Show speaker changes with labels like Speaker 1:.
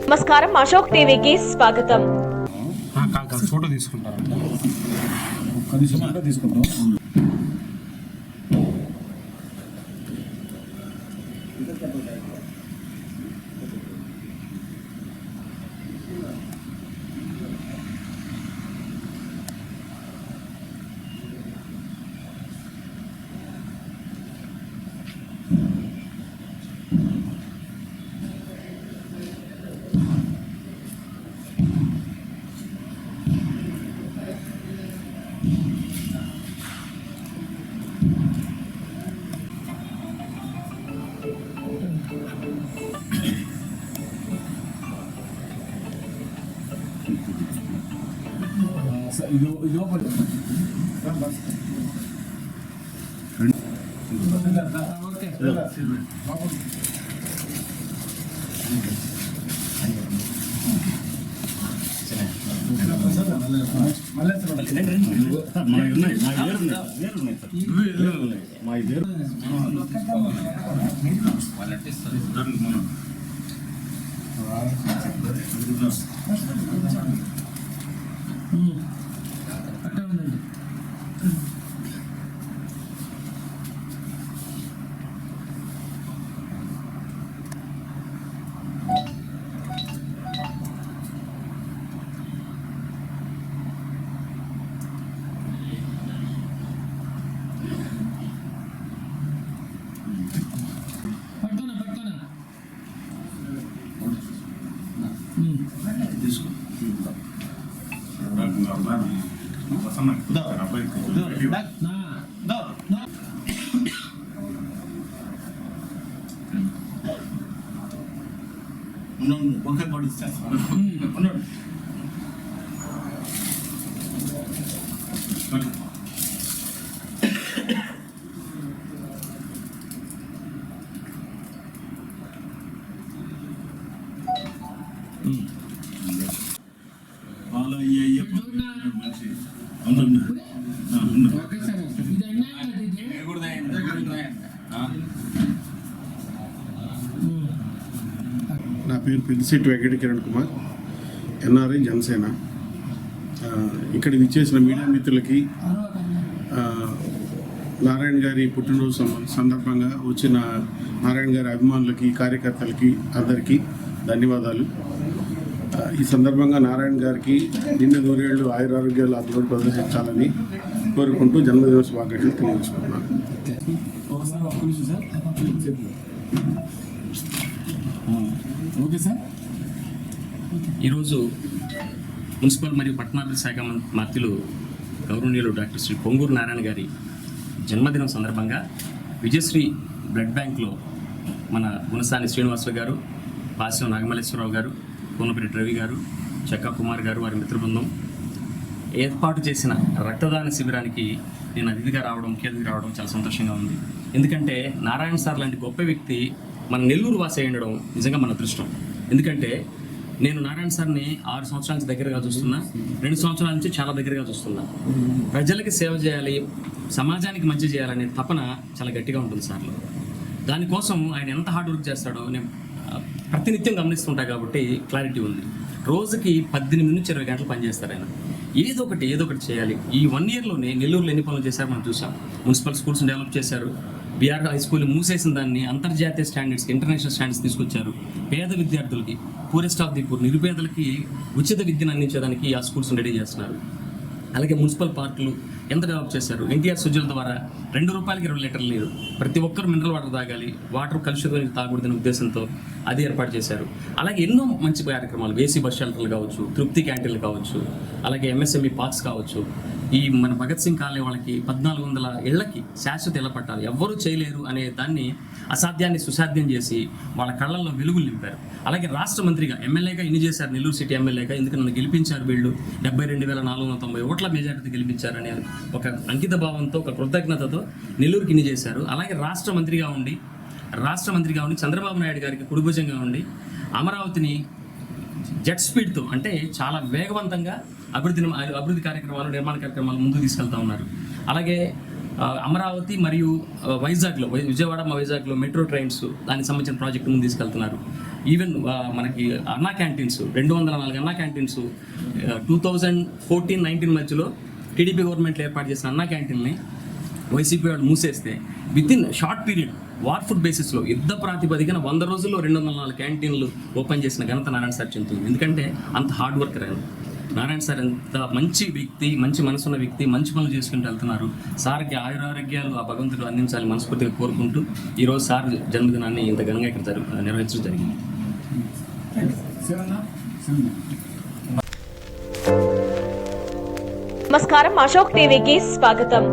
Speaker 1: నమస్కారం, అశోక్ టీవీకి స్వాగతం.
Speaker 2: ఫోటో తీసుకుంటారు.
Speaker 3: నా పేరు పిలిసిటి వెంకట కిరణ్ కుమార్, ఎన్ఆర్ఐ జనసేన. ఇక్కడ విచ్చేసిన మీడియా మిత్రులకి, నారాయణ గారి పుట్టినరోజు సందర్భంగా వచ్చిన నారాయణ గారి అభిమానులకి, కార్యకర్తలకి అందరికీ ధన్యవాదాలు. ఈ సందర్భంగా నారాయణ గారికి నిన్న 100 ఏళ్ళు ఆయురారోగ్యాలు అభివృద్ధి ప్రదర్శించాలని కోరుకుంటూ జన్మదిన శుభాకాంక్షలు తెలియజేసుకుంటున్నాను.
Speaker 4: ఈరోజు మున్సిపల్ మరియు పట్టణాభివృద్ధి శాఖ మంత్రులు గౌరవనీయులు డాక్టర్ శ్రీ పొంగూరు నారాయణ గారి జన్మదినం సందర్భంగా విజయశ్రీ బ్లడ్ బ్యాంక్లో మన గుణసాని శ్రీనివాసరావు గారు, పాశం నాగమల్లేశ్వరరావు గారు, కోనపరెడ్డి రవి గారు, చెక్కా కుమార్ గారు, వారి మిత్ర బృందం ఏర్పాటు చేసిన రక్తదాన శిబిరానికి నేను అతిథిగా రావడం, ముఖ్య అతిథిగా రావడం చాలా సంతోషంగా ఉంది. ఎందుకంటే నారాయణ సార్ లాంటి గొప్ప వ్యక్తి మన నెల్లూరు వాసి ఉండడం నిజంగా మన అదృష్టం. ఎందుకంటే నేను నారాయణ సార్ని 6 సంవత్సరాల నుంచి దగ్గరగా చూస్తున్నా, 2 సంవత్సరాల నుంచి చాలా దగ్గరగా చూస్తున్నా. ప్రజలకి సేవ చేయాలి, సమాజానికి మంచి చేయాలనే తపన చాలా గట్టిగా ఉంటుంది సార్లో. దానికోసం ఆయన ఎంత హార్డ్ వర్క్ చేస్తాడో నేను ప్రతినిత్యం గమనిస్తుంటా కాబట్టి క్లారిటీ ఉంది. రోజుకి 18 నుంచి 20 గంటలు పనిచేస్తారు ఆయన. ఏదో ఒకటి చేయాలి. ఈ 1 ఇయర్లోనే నెల్లూరులో ఎన్ని పనులు చేశారో మనం చూసాం. మున్సిపల్ స్కూల్స్ డెవలప్ చేశారు, బీఆర్ హై స్కూల్ మూసేసిన దాన్ని అంతర్జాతీయ స్టాండర్డ్స్, ఇంటర్నేషనల్ స్టాండర్డ్స్ తీసుకొచ్చారు. పేద విద్యార్థులకి, పూరెస్ట్ ఆఫ్ ది పూర్, నిరుపేదలకి ఉచిత విద్యను అందించేదానికి ఆ స్కూల్స్ రెడీ చేస్తున్నారు. అలాగే మున్సిపల్ పార్కులు ఎంత డెవలప్ చేశారు. ఎన్టీఆర్ సుజల ద్వారా 2 రూపాయలకి 20 లీటర్లు నీరు, ప్రతి ఒక్కరు మినరల్ వాటర్ తాగాలి, వాటర్ కలుషితం తాగకూడదనే ఉద్దేశంతో అది ఏర్పాటు చేశారు. అలాగే ఎన్నో మంచి కార్యక్రమాలు, ఏసీ బస్ షెల్టర్లు కావచ్చు, తృప్తి క్యాంటీన్లు కావచ్చు, అలాగే ఎంఎస్ఎంఈ పార్క్స్ కావచ్చు. ఈ మన భగత్ సింగ్ కాలనీ వాళ్ళకి 1400 ఇళ్లకి శాశ్వత ఇళ్ల పట్టాలి, ఎవ్వరూ చేయలేరు అనే దాన్ని అసాధ్యాన్ని సుసాధ్యం చేసి వాళ్ళ కళ్ళల్లో వెలుగులు నింపారు. అలాగే రాష్ట్ర మంత్రిగా, ఎమ్మెల్యేగా ఇన్ని చేశారు. నెల్లూరు సిటీ ఎమ్మెల్యేగా ఎందుకు నన్ను గెలిపించారు వీళ్ళు, 72,490 ఓట్ల మెజారిటీ గెలిపించారని ఒక అంకిత భావంతో, ఒక కృతజ్ఞతతో నెల్లూరుకి ఇన్ని చేశారు. అలాగే రాష్ట్ర మంత్రిగా ఉండి చంద్రబాబు నాయుడు గారికి కుడిభుజంగా ఉండి అమరావతిని జెట్ స్పీడ్తో, అంటే చాలా వేగవంతంగా అభివృద్ధి కార్యక్రమాలు, నిర్మాణ కార్యక్రమాలు ముందుకు తీసుకెళ్తా ఉన్నారు. అలాగే అమరావతి మరియు వైజాగ్లో వైజాగ్లో మెట్రో ట్రైన్స్ దానికి సంబంధించిన ప్రాజెక్టు ముందు తీసుకెళ్తున్నారు. ఈవెన్ మనకి అన్నా క్యాంటీన్స్ 204 అన్నా క్యాంటీన్స్ 2014-19 మధ్యలో టీడీపీ గవర్నమెంట్లో ఏర్పాటు చేసిన అన్నా క్యాంటీన్ని వైసీపీ వాళ్ళు మూసేస్తే within short period war food బేసిస్లో యుద్ధ ప్రాతిపదికన 100 రోజుల్లో 204 క్యాంటీన్లు ఓపెన్ చేసిన ఘనత నారాయణ సార్ చెందుతుంది. ఎందుకంటే అంత హార్డ్ వర్కర్ ఆయన. నారాయణ సార్ ఎంత మంచి వ్యక్తి, మంచి మనసున్న వ్యక్తి, మంచి పనులు చేసుకుంటూ వెళ్తున్నారు. సార్కి ఆయురారోగ్యాలు ఆ భగవంతుడు అందించాలి మనస్ఫూర్తిగా కోరుకుంటూ ఈరోజు సార్ జన్మదినాన్ని ఇంత ఘనంగా ఇక్కడ నిర్వహించడం జరిగింది.
Speaker 1: నమస్కారం, అశోక్ టీవీకి స్వాగతం.